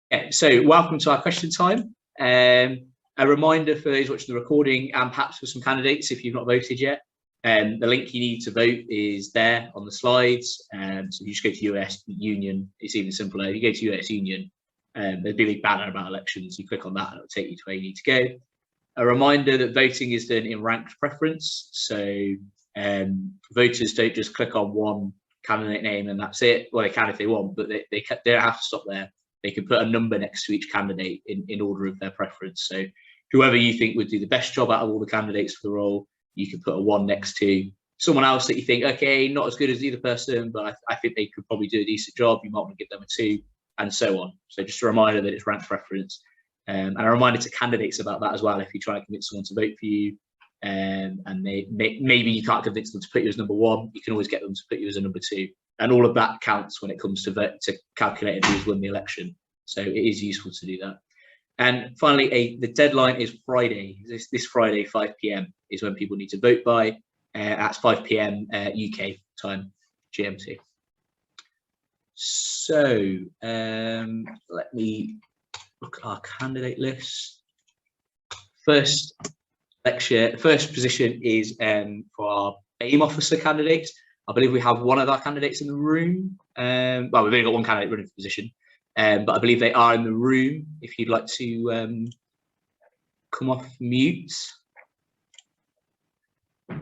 Yeah, so welcome to our question time. A reminder for those watching the recording and perhaps for some candidates if you've not voted yet. The link you need to vote is there on the slides. So you just go to US Union. It's even simpler. You go to US Union, there's a big banner about elections. You click on that and it'll take you to where you need to go. A reminder that voting is done in ranked preference. So voters don't just click on one candidate name and that's it. Well, they can if they want, but they don't have to stop there. They can put a number next to each candidate in order of their preference. So whoever you think would do the best job out of all the candidates for the role, you can put a 1 next to someone else that you think, okay, not as good as either person, but I think they could probably do a decent job. You might want to give them a 2 and so on. So just a reminder that it's ranked preference. And a reminder to candidates about that as well. If you try and convince someone to vote for you and maybe you can't convince them to put you as number 1, you can always get them to put you as a number 2. And all of that counts when it comes to calculating who's won the election. So it is useful to do that. And finally, the deadline is Friday. This Friday, 5 p.m. is when people need to vote by. That's 5 p.m. UK time, GMT. So let me look at our candidate list. First position is for our BAME officer candidates. I believe we have one of our candidates in the room. Well, we've only got one candidate running for position, but I believe they are in the room. If you'd like to come off mute. Let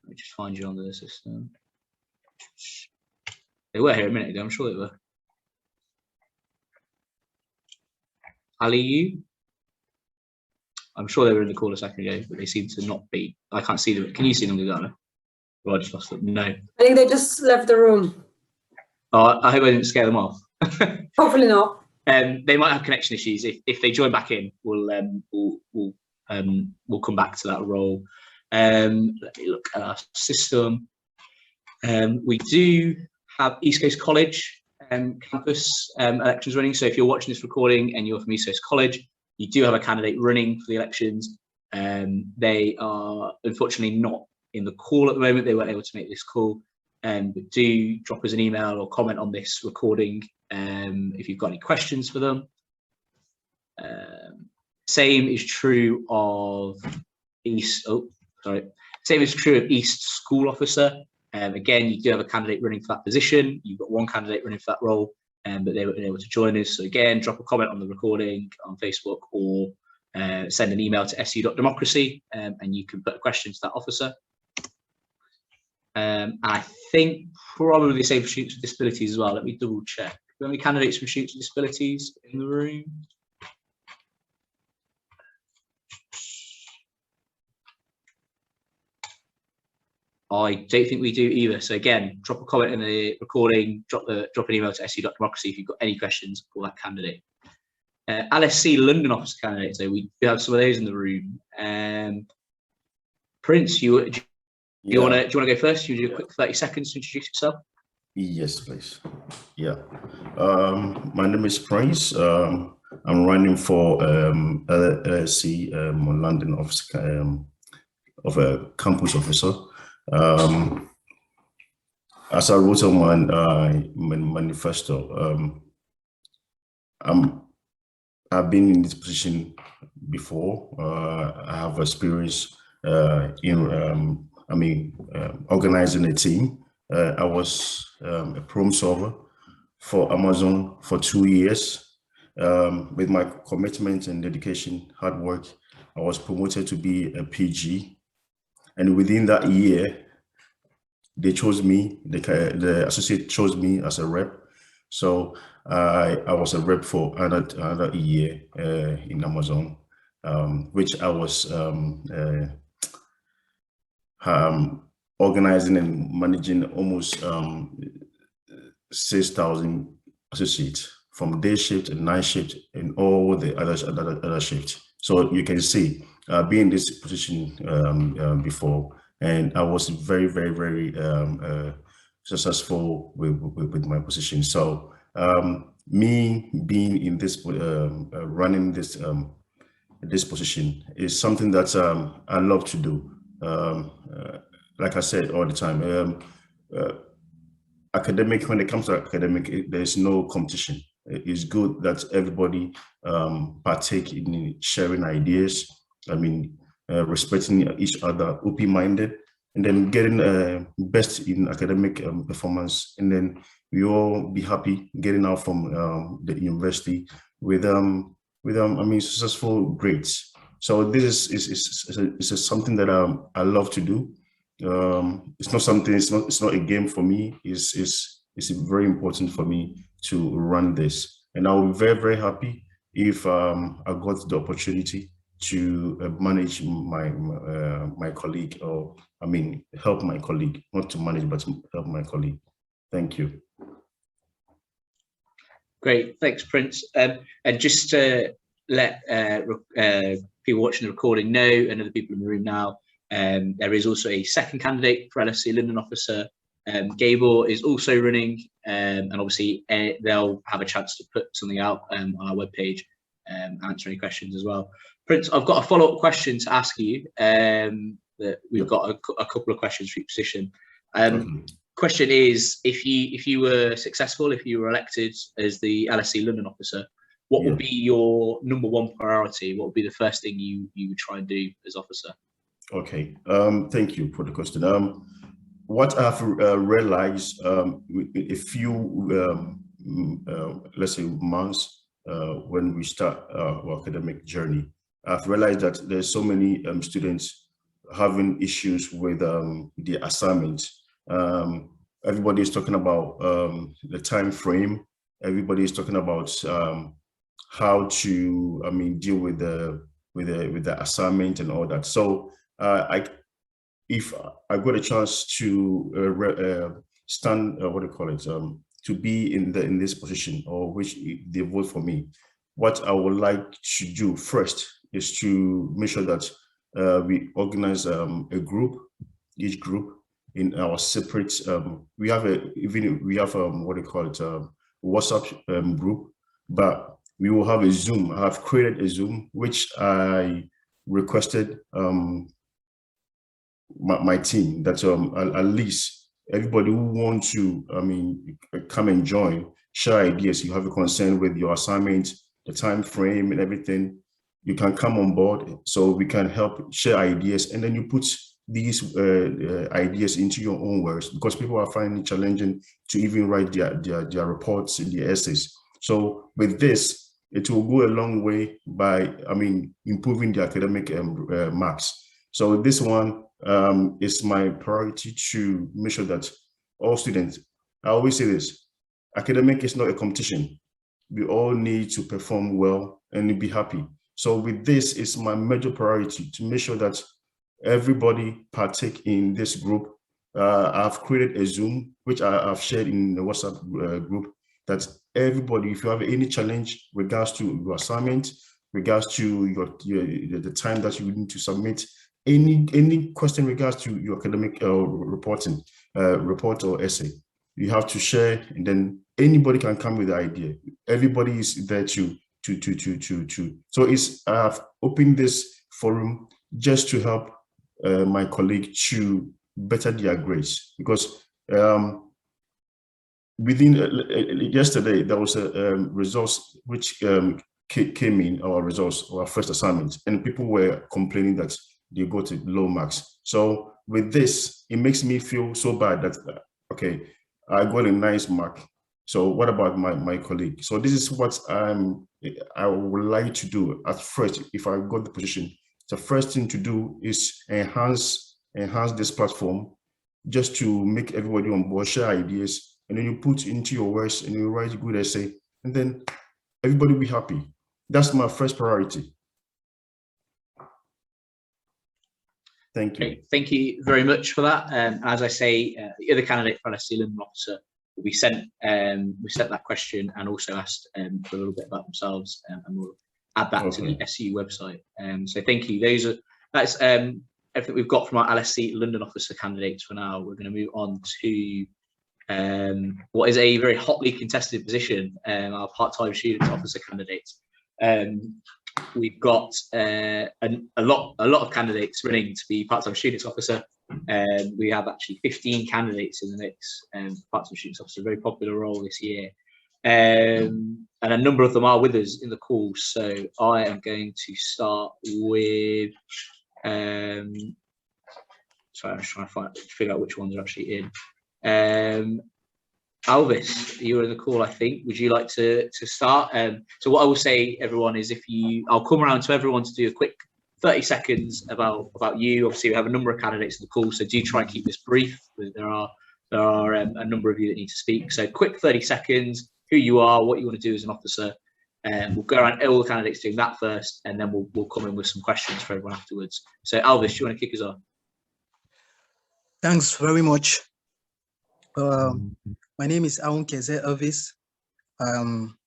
me just find you on the system. They were here a minute ago, I'm sure they were. Ali, I'm sure they were in the call a second ago, but they seem to not be. I can't see them. Can you see them, Lugana? Well, I just lost them. No. I think they just left the room. Oh, I hope I didn't scare them off. Hopefully not. They might have connection issues. If they join back in, we'll come back to that role. Let me look at our system. We do have East Coast College campus elections running. So if you're watching this recording and you're from East Coast College, you do have a candidate running for the elections. They are unfortunately not in the call at the moment. They weren't able to make this call, but do drop us an email or comment on this recording if you've got any questions for them. Same is true of Same is true of East School Officer. Again, you do have a candidate running for that position. You've got one candidate running for that role, but they weren't able to join us. So again, drop a comment on the recording on Facebook or send an email to su.democracy and you can put a question to that officer. I think probably the same for students with disabilities as well. Let me double check. Do we have any candidates from students with disabilities in the room? I don't think we do either. So again, drop a comment in the recording, drop an email to su.democracy if you've got any questions for that candidate. LSC London officer candidate, so we do have some of those in the room. Prince, do you want to go first? You do a quick 30 seconds to introduce yourself. Yes, please. Yeah. My name is Prince. I'm running for LSC London office of a campus officer. As I wrote on my manifesto, I've been in this position before. I have experience in organizing a team. I was a problem solver for Amazon for 2 years. With my commitment and dedication, hard work, I was promoted to be a PG. And within that year, they chose me, the associate chose me as a rep. So I was a rep for another year in Amazon, which I was organizing and managing almost 6,000 associates from day shift and night shift and all the other shifts. So you can see, being in this position before, and I was very, very, very successful with my position. So me being in this, running this this position is something that I love to do. Like I said all the time, academic, when it comes to academic, there's no competition. it's good that everybody partake in sharing ideas. I mean, respecting each other, open-minded, and then getting best in academic performance, and then we all be happy getting out from the university with I mean, successful grades. So this is something that I love to do. It's not something. It's not a game for me. It's very important for me to run this, and I will be very happy if I got the opportunity to manage my colleague, or I mean, help my colleague, not to manage, but to help my colleague. Thank you. Great, thanks, Prince. And just to let people watching the recording know, and other people in the room now, there is also a second candidate for LSE London officer. Gabor is also running, and obviously they'll have a chance to put something out on our webpage, answer any questions as well. Prince, I've got a follow-up question to ask you. That we've got a couple of questions for each position. Question is, if you were successful, if you were elected as the LSE London officer, what would be your #1 priority? What would be the first thing you would try and do as officer? Okay, thank you for the question. What I've realized a few, let's say, months when we start our academic journey, I've realized that there's so many students having issues with the assignments. Everybody is talking about the time frame. Everybody is talking about how to, I mean, deal with the assignment and all that. So if I got a chance to stand, what do you call it, to be in this position, or which they vote for me, what I would like to do first is to make sure that we organize a group, each group in our separate. We have what do you call it, WhatsApp group, but we will have a Zoom. I have created a Zoom which I requested my team that at least everybody who wants to, I mean, come and join, share ideas. You have a concern with your assignment, the time frame and everything, you can come on board so we can help share ideas, and then you put these ideas into your own words, because people are finding it challenging to even write their reports and their essays. So with this, it will go a long way by, I mean, improving the academic marks. So this one is my priority, to make sure that all students, I always say this, academic is not a competition. We all need to perform well and be happy. So with this, it's my major priority to make sure that everybody partake in this group. I've created a Zoom, which I've shared in the WhatsApp group, that everybody, if you have any challenge regards to your assignment, regards to the time that you need to submit, any question regards to your academic reporting, report or essay, you have to share, and then anybody can come with the idea. Everybody is there to. So I've opened this forum just to help my colleague to better their grades, because within yesterday there was a results which came in, our results, our first assignment, and people were complaining that they got low marks. So with this, it makes me feel so bad that okay, I got a nice mark. So what about my colleague? So this is what I would like to do at first. If I got the position, the first thing to do is enhance this platform, just to make everybody on board, share ideas, and then you put into your words and you write a good essay, and then everybody will be happy. That's my first priority. Thank you. Okay, thank you very much for that. As I say, the other candidate for LSE London officer will be sent. We sent that question and also asked for a little bit about themselves, and we'll add that to the SU website. So thank you. That's everything we've got from our LSE London officer candidates for now. We're going to move on to what is a very hotly contested position, our part-time students officer candidates. We've got a lot of candidates running to be part-time students officer. We have actually 15 candidates in the mix. Part-time students officer, a very popular role this year. And a number of them are with us in the call. So I am going to start with, sorry, I'm just trying to figure out which ones are actually in. Alvis, you were in the call, I think. Would you like to start? So what I will say, everyone, is I'll come around to everyone to do a quick 30 seconds about you. Obviously, we have a number of candidates in the call, so do try and keep this brief. There are a number of you that need to speak. So quick 30 seconds, who you are, what you want to do as an officer. And we'll go around all the candidates doing that first, and then we'll come in with some questions for everyone afterwards. So Alvis, do you want to kick us off? Thanks very much. My name is Aonkeze Elvis. I'm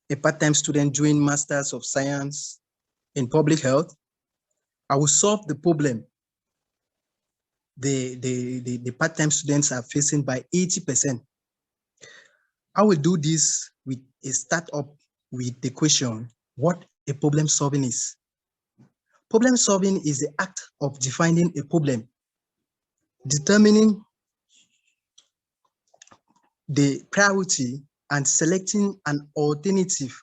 a part-time student doing Masters of Science in Public Health. I will solve the problem the part-time students are facing by 80%. I will do this with a startup with the question, what a problem solving is. Problem solving is the act of defining a problem, determining the priority and selecting an alternative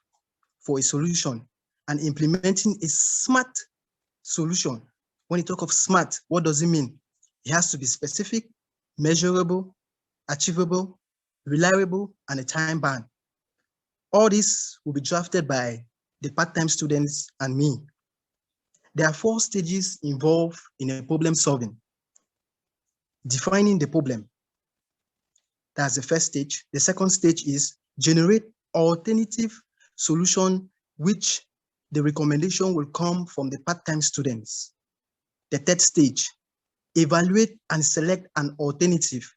for a solution and implementing a smart solution. When you talk of smart, what does it mean? It has to be specific, measurable, achievable, reliable, and a time bound. All this will be drafted by the part-time students and me. There are 4 stages involved in a problem solving. Defining the problem. That's the first stage. The second stage is generate alternative solution, which the recommendation will come from the part-time students. The third stage, evaluate and select an alternative.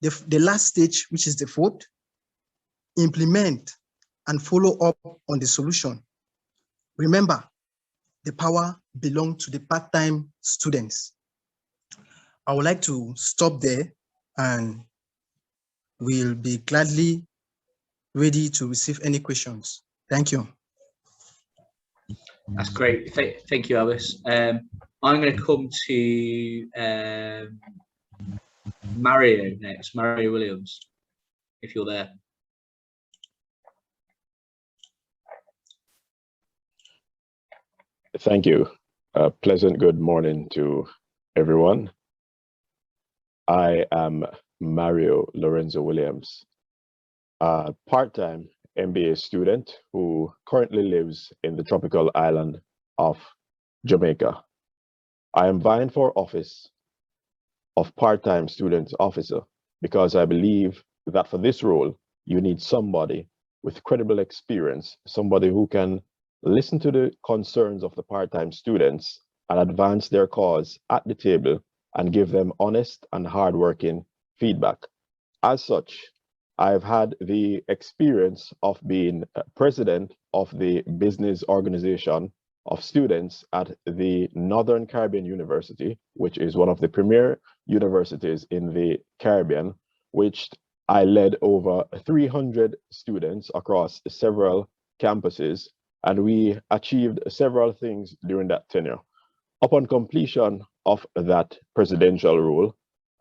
The last stage, which is the fourth, implement and follow up on the solution. Remember, the power belongs to the part-time students. I would like to stop there, and we'll be gladly ready to receive any questions. Thank you. That's great. Thank you, Alvis. I'm going to come to Mario next, Mario Williams, if you're there. Thank you. Pleasant good morning to everyone. I am Mario Lorenzo Williams, a part-time MBA student who currently lives in the tropical island of Jamaica. I am vying for office of part-time student officer because I believe that for this role, you need somebody with credible experience, somebody who can listen to the concerns of the part-time students and advance their cause at the table and give them honest and hardworking feedback. As such, I've had the experience of being president of the business organization of students at the Northern Caribbean University, which is one of the premier universities in the Caribbean, which I led over 300 students across several campuses, and we achieved several things during that tenure. Upon completion of that presidential role,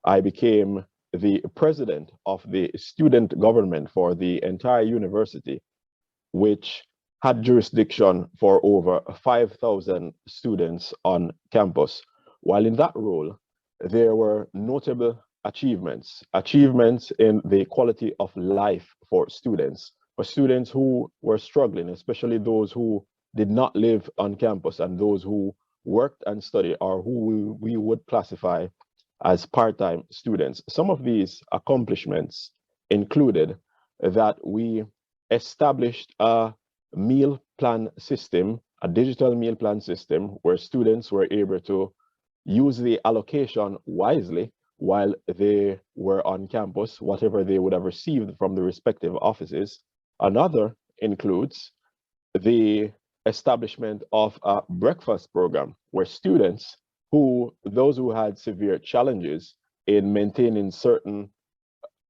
I became the president of the student government for the entire university, which had jurisdiction for over 5,000 students on campus. While in that role, there were notable achievements in the quality of life for students who were struggling, especially those who did not live on campus and those who worked and studied, or who we would classify as part-time students. Some of these accomplishments included that we established a meal plan system, a digital meal plan system, where students were able to use the allocation wisely while they were on campus, whatever they would have received from the respective offices. Another includes the establishment of a breakfast program where students those who had severe challenges in maintaining certain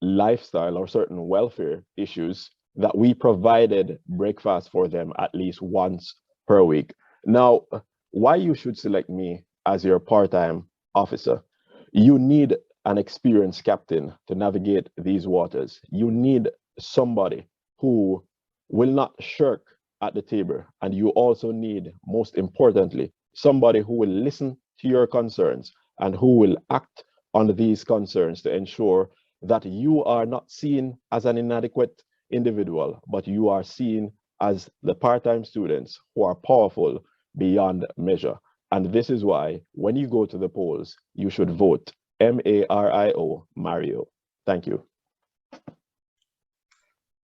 lifestyle or certain welfare issues, that we provided breakfast for them at least once per week. Now, why you should select me as your part-time officer? You need an experienced captain to navigate these waters. You need somebody who will not shirk at the table. And you also need, most importantly, somebody who will listen to your concerns and who will act on these concerns to ensure that you are not seen as an inadequate individual, but you are seen as the part-time students who are powerful beyond measure. And this is why when you go to the polls, you should vote M-A-R-I-O, Mario. Thank you.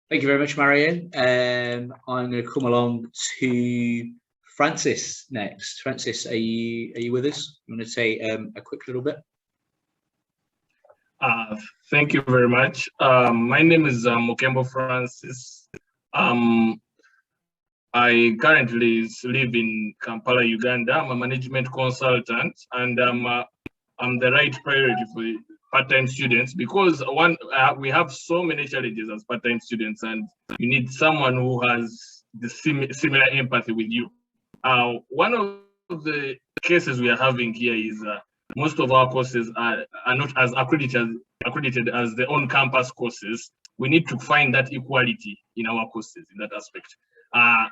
Thank you very much, Mario. I'm going to come along to Francis next. Francis, are you with us? You want to say a quick little bit? Thank you very much. My name is Mukembo Francis. I currently live in Kampala, Uganda. I'm a management consultant, and I'm the right priority for part-time students because we have so many challenges as part-time students, and you need someone who has the similar empathy with you. One of the cases we are having here is most of our courses are not as accredited as the on-campus courses. We need to find that equality in our courses in that aspect. I'm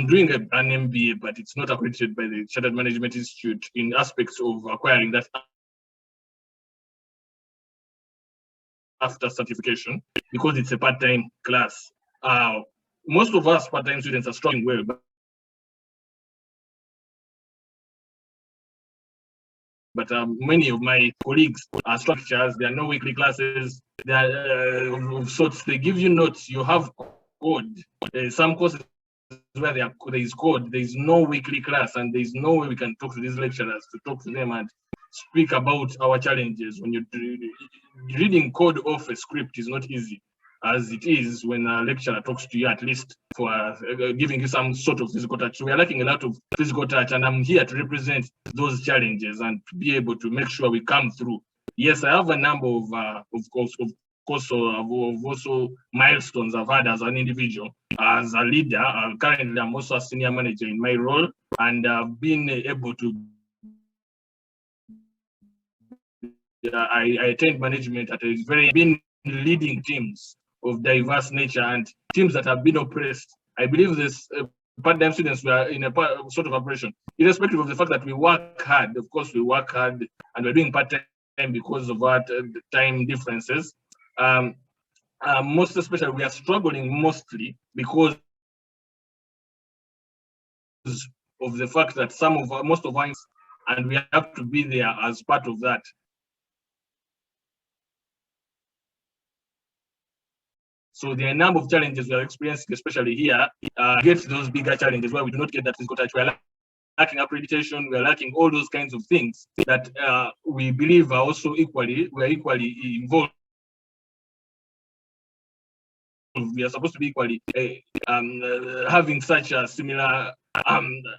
doing an MBA, but it's not accredited by the Chartered Management Institute in aspects of acquiring that after certification because it's a part-time class. Most of us part-time students are struggling well, but many of my colleagues are structures. There are no weekly classes. There are of sorts. They give you notes. You have code. Some courses where there is code. There is no weekly class, and there is no way we can talk to these lecturers to talk to them and speak about our challenges. When you're reading code off a script is not easy, as it is when a lecturer talks to you, at least for giving you some sort of physical touch. So we are lacking a lot of physical touch, and I'm here to represent those challenges and to be able to make sure we come through. Yes, I have a number of also milestones I've had as an individual, as a leader. Currently, I'm also a senior manager in my role, and I've been able to I attend management at a been leading teams of diverse nature and teams that have been oppressed. I believe this part-time students were in a sort of operation, irrespective of the fact that we work hard. Of course, we work hard and we're doing part-time because of our time differences. Most especially, we are struggling mostly because of the fact that most of us, and we have to be there as part of that. So there are a number of challenges we are experiencing, especially here. Get those bigger challenges where we do not get that physical touch. We are lacking accreditation. We are lacking all those kinds of things that we believe are also equally involved. We are supposed to be equally having such similar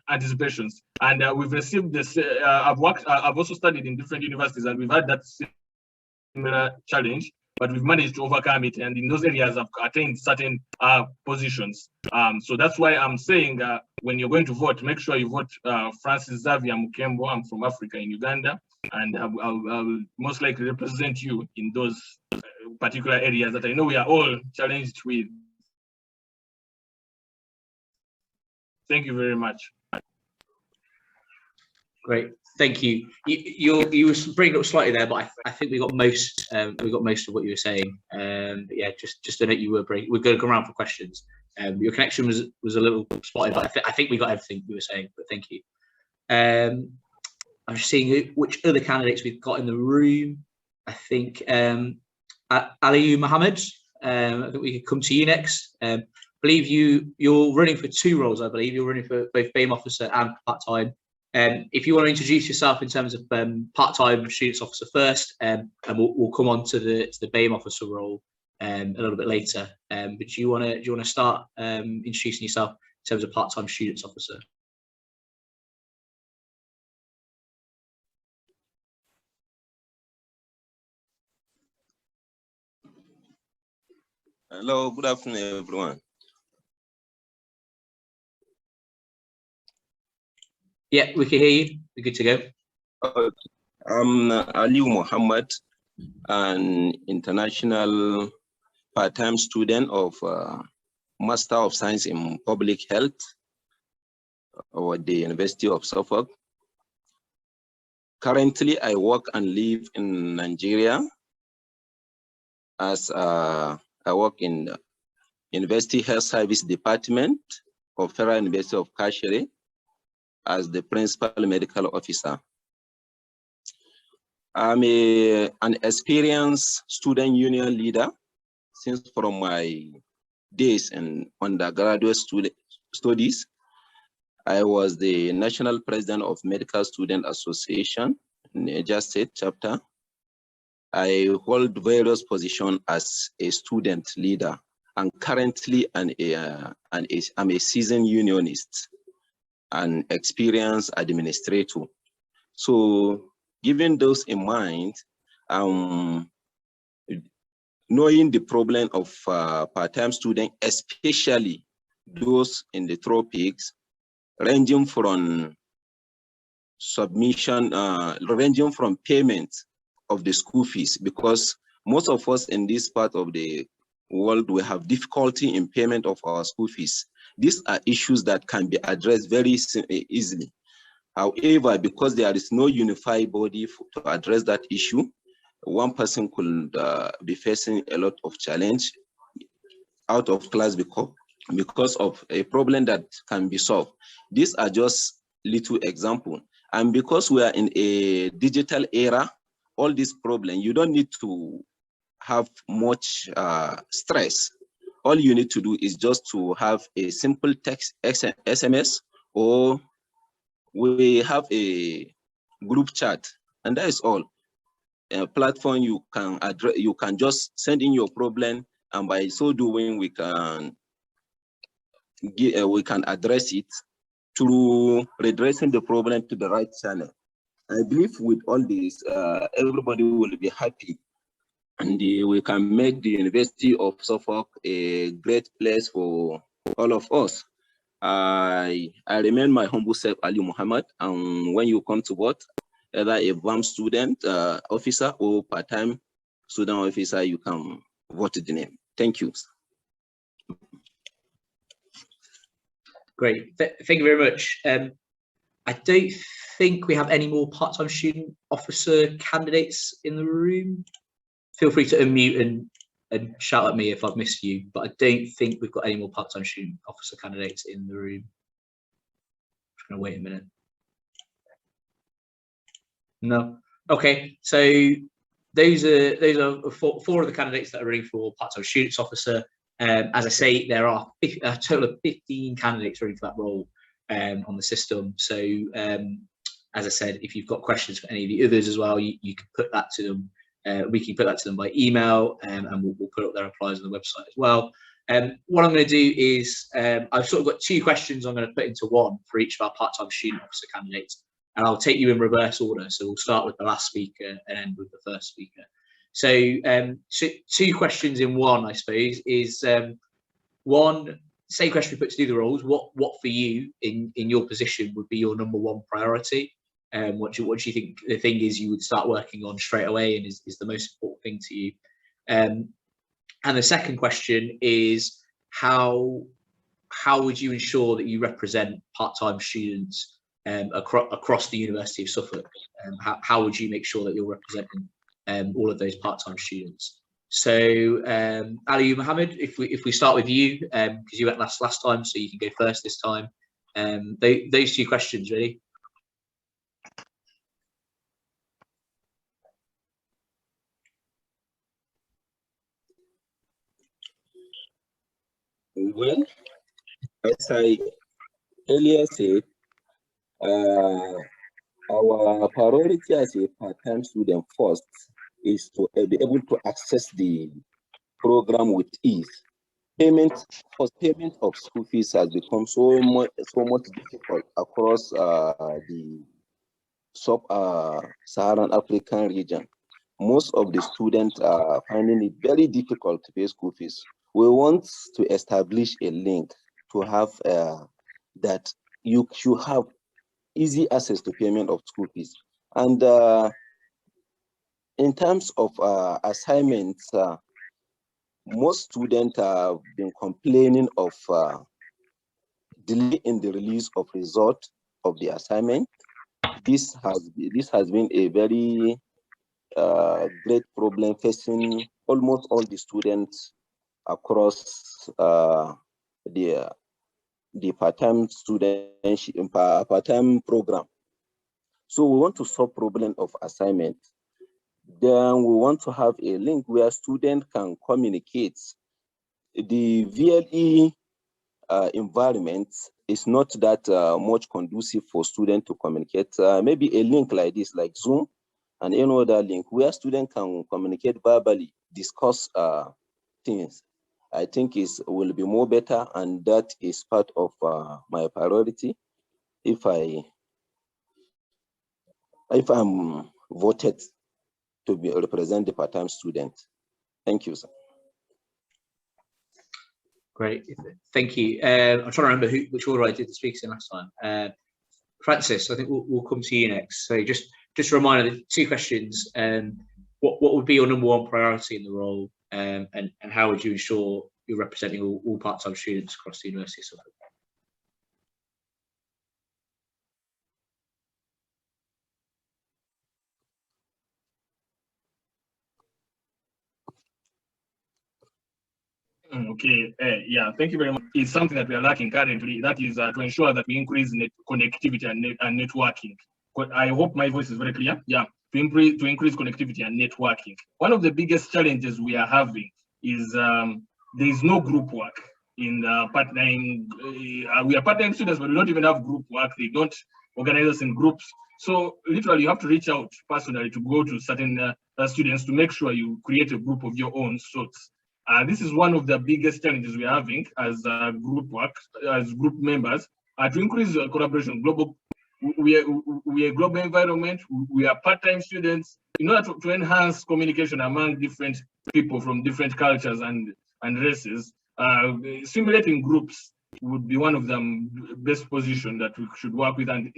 anticipations. And we've received this. I've also studied in different universities, and we've had that similar challenge. But we've managed to overcome it, and in those areas I've attained certain positions. So that's why I'm saying when you're going to vote, make sure you vote Francis Xavier Mukembo. I'm from Africa in Uganda, and I'll most likely represent you in those particular areas that I know we are all challenged with. Thank you very much. Great, thank you. You were breaking up slightly there, but I think we got most of what you were saying. But yeah, just to note you were breaking. We're going to go around for questions. Your connection was a little spotty, but I think we got everything you were saying. But thank you. I'm just seeing which other candidates we've got in the room. I think Aliyu Mohammed. I think we could come to you next. I believe you're running for two roles. I believe you're running for both BAME officer and part-time. If you want to introduce yourself in terms of part-time students officer first, and we'll come on to the BAME officer role a little bit later. But do you want to start introducing yourself in terms of part-time students officer? Hello, good afternoon, everyone. Yeah, we can hear you. We're good to go. I'm Aliyu Mohammed, an international part-time student of Master of Science in Public Health at the University of Suffolk. Currently, I work and live in Nigeria as I work in the University Health Service Department of Federal University of Kashere as the Principal Medical Officer. I'm an experienced student union leader since from my days in undergraduate studies. I was the National President of Medical Student Association in Niger State chapter. I hold various positions as a student leader, and currently I'm a seasoned unionist and experienced administrator. So given those in mind, knowing the problem of part-time students, especially those in the tropics, ranging from submission, ranging from payment of the school fees, because most of us in this part of the world, we have difficulty in payment of our school fees. These are issues that can be addressed very easily. However, because there is no unified body to address that issue, one person could be facing a lot of challenge out of class because of a problem that can be solved. These are just little examples. And because we are in a digital era, all these problems, you don't need to have much stress. All you need to do is just to have a simple text SMS, or we have a group chat, and that is all. A platform you can address, you can just send in your problem, and by so doing, we can address it through redressing the problem to the right channel. I believe with all this, everybody will be happy, and we can make the University of Suffolk a great place for all of us. I remain my humble self, Ali Muhammad, and when you come to vote, either a VAM student officer or part-time student officer, you can vote the name. Thank you. Great, thank you very much. I don't think we have any more part-time student officer candidates in the room. Feel free to unmute and shout at me if I've missed you, but I don't think we've got any more part-time student officer candidates in the room. Just gonna wait a minute. No. Okay, so those are four of the candidates that are running for part-time students officer. As I say, there are a total of 15 candidates running for that role on the system. So as I said, if you've got questions for any of the others as well, you can put that to them. We can put that to them by email, and we'll put up their replies on the website as well. What I'm going to do is I've sort of got two questions I'm going to put into one for each of our part-time student officer candidates, and I'll take you in reverse order. So we'll start with the last speaker and end with the first speaker. So, so two questions in one, I suppose, is one, same question we put to do the roles. What for you in your position would be your number one priority? What do you think the thing is you would start working on straight away and is the most important thing to you? And the second question is how would you ensure that you represent part-time students across the University of Suffolk? How would you make sure that you're representing all of those part-time students? So Ali Mohammed, if we start with you, because you went last time, so you can go first this time. Those two questions really. Well, as I earlier said, our priority as a part-time student first is to be able to access the program with ease. Payment of school fees has become so much difficult across the sub-Saharan African region. Most of the students are finding it very difficult to pay school fees. We want to establish a link to have that you should have easy access to payment of school fees. And in terms of assignments, most students have been complaining of delay in the release of result of the assignment. This has been a very great problem facing almost all the students across the part-time part-time program. So we want to solve problem of assignment. Then we want to have a link where students can communicate. The VLE environment is not that much conducive for students to communicate. Maybe a link like this, like Zoom, and any other link where students can communicate verbally, discuss things, I think will be more better, and that is part of my priority if I'm voted to represent the part-time student. Thank you, sir. Great, thank you. I'm trying to remember which order I did the speakers in last time. Francis, I think we'll come to you next. So just a reminder, the 2 questions. What would be your number 1 priority in the role, and how would you ensure you're representing all part-time students across the University of Suffolk? Okay, yeah, thank you very much. It's something that we are lacking currently. That is to ensure that we increase connectivity and networking. I hope my voice is very clear. Yeah, to increase connectivity and networking. One of the biggest challenges we are having is there is no group work in part-time. We are part-time students, but we don't even have group work. They don't organize us in groups. So literally, you have to reach out personally to go to certain students to make sure you create a group of your own sorts. This is one of the biggest challenges we are having as group work, as group members, to increase collaboration. We are a global environment. We are part-time students. In order to enhance communication among different people from different cultures and races, simulating groups would be one of the best positions that we should work with, and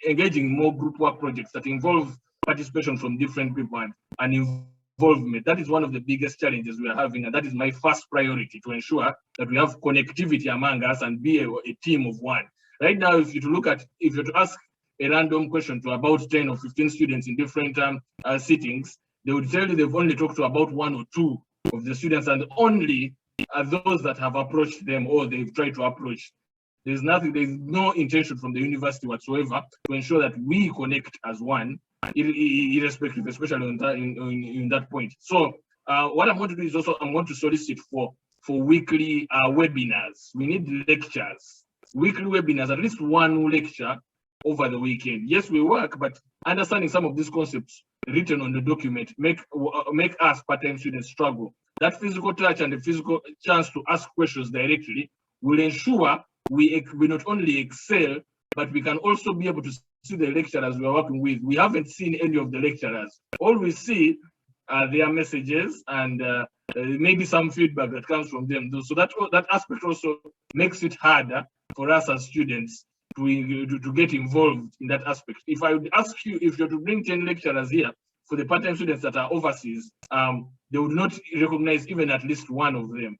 engaging more group work projects that involve participation from different people and involvement. That is one of the biggest challenges we are having, and that is my first priority, to ensure that we have connectivity among us and be a team of one. Right now, if you to ask a random question to about 10 or 15 students in different sittings, they would tell you they've only talked to about 1 or 2 of the students, and only those that have approached them or they've tried to approach. There's no intention from the university whatsoever to ensure that we connect as one, irrespective, especially in that point. So what I'm going to do is also I'm going to solicit for weekly webinars. We need lectures, weekly webinars, at least 1 lecture over the weekend. Yes, we work, but understanding some of these concepts written on the document make us part-time students struggle. That physical touch and the physical chance to ask questions directly will ensure we not only excel, but we can also be able to see the lecturers we are working with. We haven't seen any of the lecturers. All we see are their messages and maybe some feedback that comes from them. So that aspect also makes it harder for us as students to get involved in that aspect. If I would ask you, if you're to bring 10 lecturers here for the part-time students that are overseas, they would not recognize even at least 1 of them.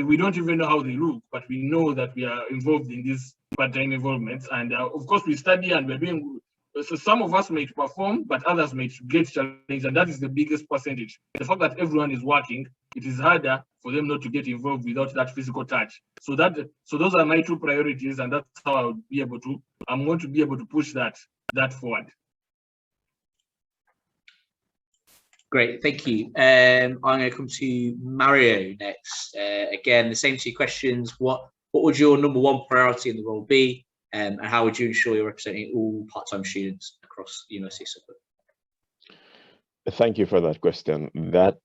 We don't even know how they look, but we know that we are involved in these part-time involvements. And of course, we study and we're doing, so some of us may perform, but others may get challenged, and that is the biggest percentage. The fact that everyone is working, it is harder for them not to get involved without that physical touch. So those are my 2 priorities, and that's how I would be able to, I'm going to be able to push that forward. Great, thank you. I'm going to come to Mario next. Again, the same 2 questions. What would your number 1 priority in the role be, and how would you ensure you're representing all part-time students across the University of Suffolk? Thank you for that question. That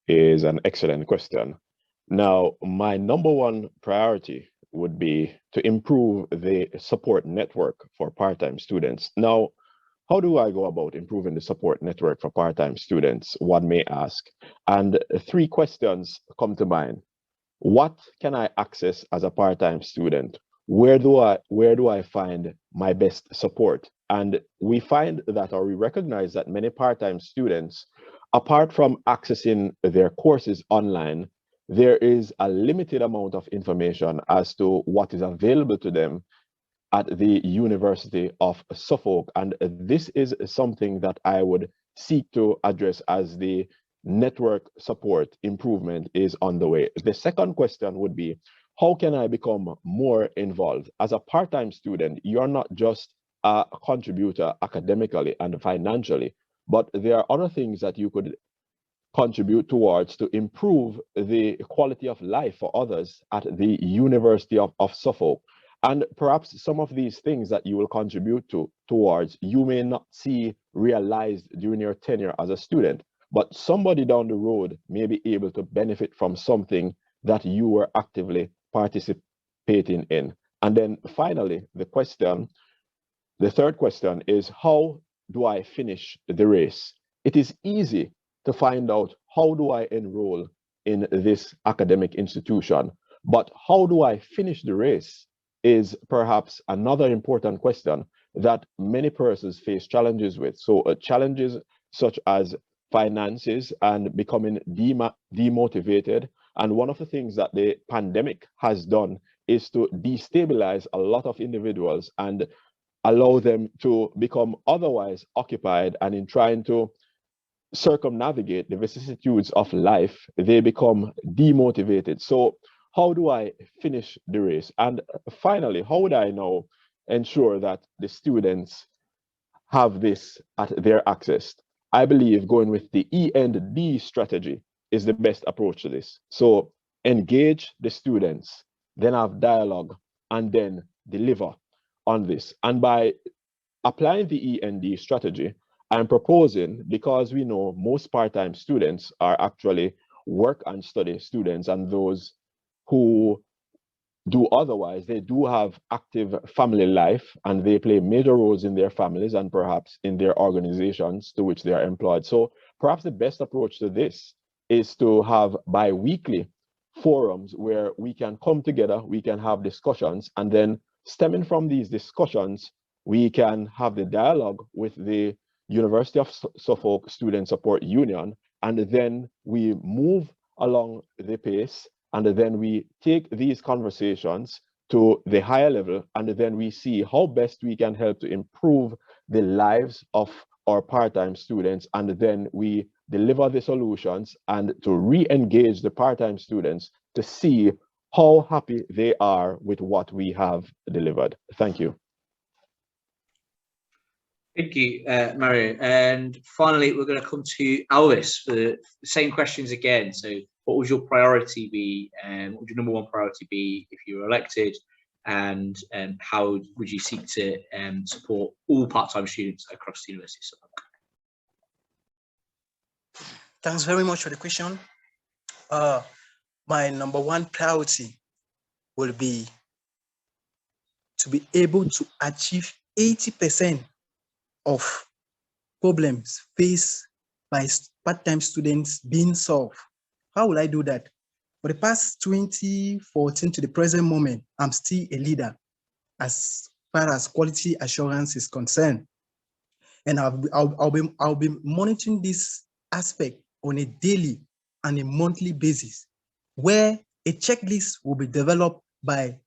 is an excellent question. Now, my number 1 priority would be to improve the support network for part-time students. Now, how do I go about improving the support network for part-time students, one may ask? And 3 questions come to mind. What can I access as a part-time student? Where do I find my best support? And we find that, or we recognize that many part-time students, apart from accessing their courses online, there is a limited amount of information as to what is available to them at the University of Suffolk. And this is something that I would seek to address as the network support improvement is on the way. The second question would be, how can I become more involved? As a part-time student, you're not just a contributor academically and financially, but there are other things that you could contribute towards to improve the quality of life for others at the University of Suffolk. And perhaps some of these things that you will contribute towards, you may not see realized during your tenure as a student, but somebody down the road may be able to benefit from something that you were actively participating in. And then finally, the third question is, how do I finish the race? It is easy to find out, how do I enroll in this academic institution? But how do I finish the race is perhaps another important question that many persons face challenges with. So challenges such as finances and becoming demotivated. And one of the things that the pandemic has done is to destabilize a lot of individuals and allow them to become otherwise occupied, and in trying to circumnavigate the vicissitudes of life, they become demotivated. So how do I finish the race? And finally, how would I now ensure that the students have this at their access? I believe going with the E&D strategy is the best approach to this. So engage the students, then have dialogue, and then deliver on this. And by applying the E&D strategy, I'm proposing, because we know most part-time students are actually work and study students, and those who do otherwise, they do have active family life and they play major roles in their families and perhaps in their organizations to which they are employed. So perhaps the best approach to this is to have bi-weekly forums where we can come together, we can have discussions, and then stemming from these discussions, we can have the dialogue with the University of Suffolk Student Support Union, and then we move along the pace, and then we take these conversations to the higher level, and then we see how best we can help to improve the lives of our part-time students, and then we deliver the solutions and to re-engage the part-time students to see how happy they are with what we have delivered. Thank you. Thank you, Mario. And finally, we're going to come to Alvis for the same questions again. So what would your priority be? What would your number one priority be if you were elected? And how would you seek to support all part-time students across the University of Suffolk? Thanks very much for the question. My number one priority will be to be able to achieve 80% of problems faced by part-time students being solved. How will I do that? For the past 2014 to the present moment, I'm still a leader as far as quality assurance is concerned. And I'll be monitoring this aspect on a daily and a monthly basis, where a checklist will be developed by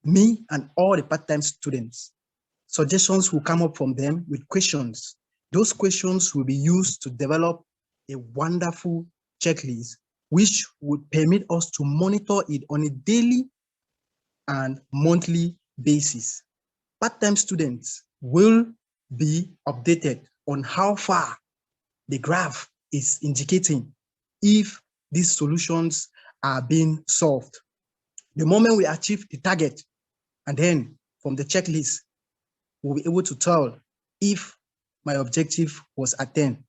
me and all the part-time students. Suggestions will come up from them with questions. Those questions will be used to develop a wonderful checklist, which would permit us to monitor it on a daily and monthly basis. Part-time students will be updated on how far the graph is indicating if these solutions are being solved. The moment we achieve the target, and then from the checklist, we'll be able to tell if my objective was attained.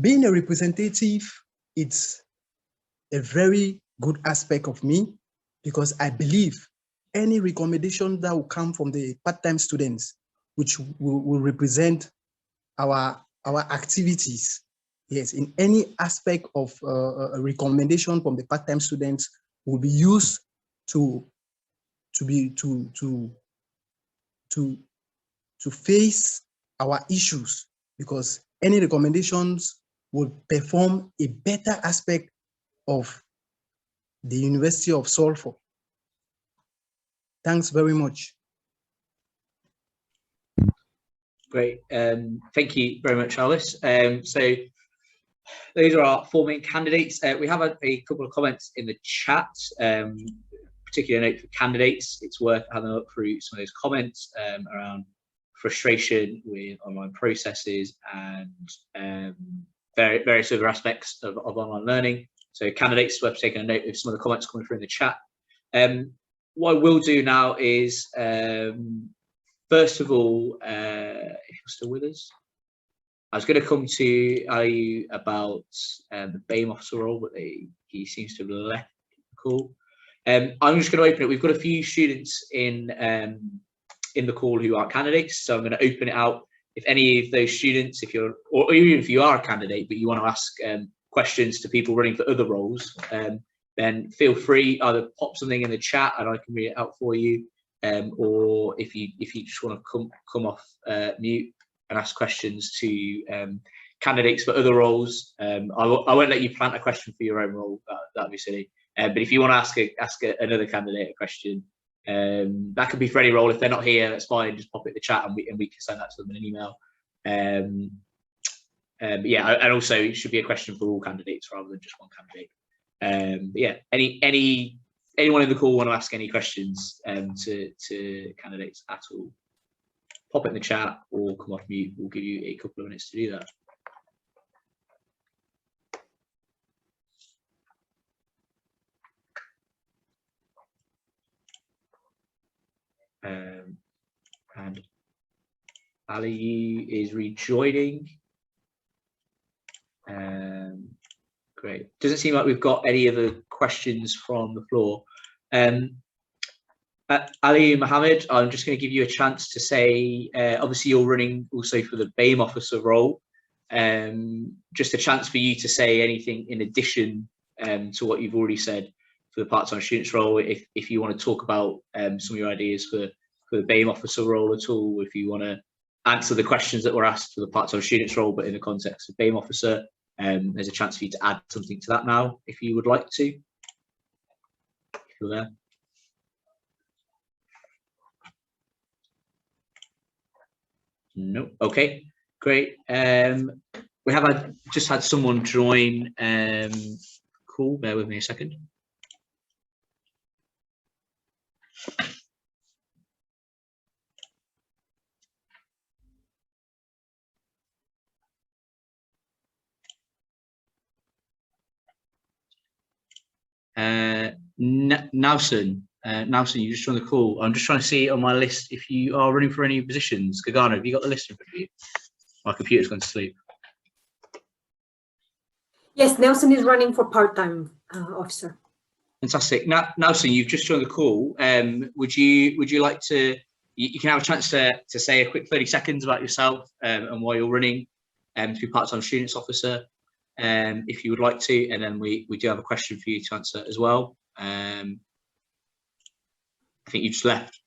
Being a representative, it's a very good aspect of me, because I believe any recommendation that will come from the part-time students, which will represent our activities, yes, in any aspect of a recommendation from the part-time students will be used to face our issues, because any recommendations will perform a better aspect of the University of Salford. Thanks very much. Great. Thank you very much, Alice. So those are our 4 main candidates. We have a couple of comments in the chat. Particular note for candidates, it's worth having a look through some of those comments around frustration with online processes and various other aspects of online learning. So candidates, worth taking a note of some of the comments coming through in the chat. What I will do now is, first of all, if you're still with us, I was going to come to Ali about the BAME officer role, but he seems to have left the call. I'm just going to open it. We've got a few students in the call who are candidates, so I'm going to open it out. If any of those students, or even if you are a candidate but you want to ask questions to people running for other roles, then feel free, either pop something in the chat and I can read it out for you, or if you just want to come off mute and ask questions to candidates for other roles. I won't let you plant a question for your own role. That'd be silly. But if you want to ask another candidate a question, that could be for any role. If they're not here, that's fine. Just pop it in the chat and we can send that to them in an email. Yeah, and also it should be a question for all candidates rather than just one candidate. But yeah, anyone in the call want to ask any questions to candidates at all, pop it in the chat or come off mute. We'll give you a couple of minutes to do that. And Ali is rejoining. Great. Doesn't seem like we've got any other questions from the floor. Ali Mohammed, I'm just going to give you a chance to say, obviously you're running also for the BAME officer role. Just a chance for you to say anything in addition to what you've already said for the part-time students role, if you want to talk about some of your ideas for the BAME officer role at all, if you want to answer the questions that were asked for the part-time students role, but in the context of BAME officer, there's a chance for you to add something to that now, if you would like to. If you're there. No. Okay, great. We have just had someone join. Cool, bear with me a second. Nelson, you just joined the call. I'm just trying to see on my list if you are running for any positions. Gagano, have you got the list in front of you? My computer's gone to sleep. Yes, Nelson is running for part-time officer. Fantastic. Nelson, you've just joined the call. Would you like to? You can have a chance to say a quick 30 seconds about yourself and why you're running to be part-time students officer, if you would like to, and then we do have a question for you to answer as well. I think you just left.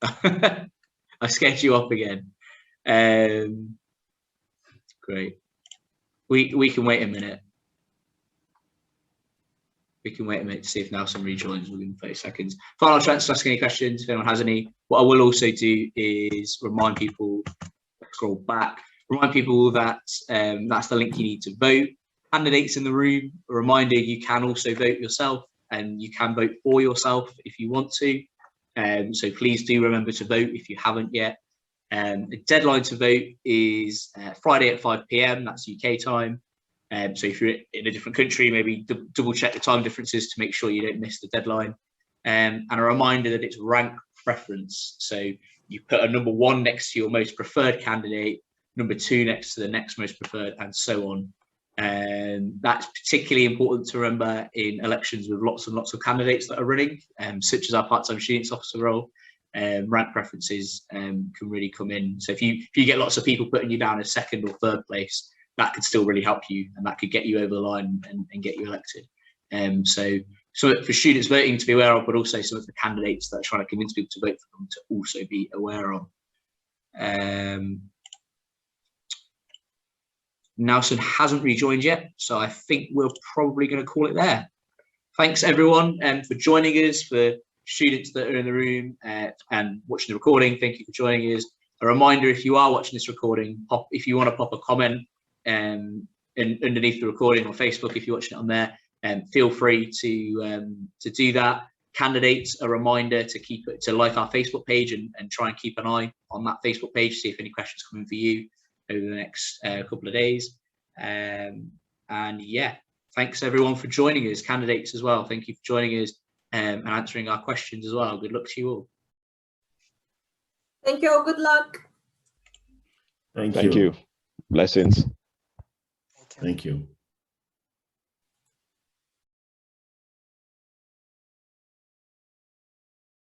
I scared you up again. Great. We can wait a minute. We can wait a minute to see if Nelson rejoins within 30 seconds. Final chance to ask any questions if anyone has any. What I will also do is remind people, scroll back, remind people that that's the link you need to vote. Candidates in the room, a reminder, you can also vote yourself and you can vote for yourself if you want to. So please do remember to vote if you haven't yet. The deadline to vote is Friday at 5 p.m. That's UK time. So if you're in a different country, maybe double check the time differences to make sure you don't miss the deadline. And a reminder that it's rank preference. So you put a number 1 next to your most preferred candidate, number 2 next to the next most preferred, and so on. That's particularly important to remember in elections with lots and lots of candidates that are running, such as our part-time students officer role. Rank preferences can really come in. So if you get lots of people putting you down as 2nd or 3rd place, that could still really help you, and that could get you over the line and get you elected. So for students voting to be aware of, but also some of the candidates that are trying to convince people to vote for them to also be aware of. Nelson hasn't rejoined yet, so I think we're probably going to call it there. thanks everyone for joining us. For students that are in the room and watching the recording, thank you for joining us. A reminder, if you are watching this recording, if you want to pop a comment underneath the recording on Facebook, if you're watching it on there, feel free to do that. Candidates, a reminder to like our Facebook page and try and keep an eye on that Facebook page, see if any questions come in for you over the next couple of days. And yeah, thanks everyone for joining us. Candidates as well, thank you for joining us and answering our questions as well. Good luck to you all. Thank you. Good luck. Thank Thank you. Blessings. Thank you.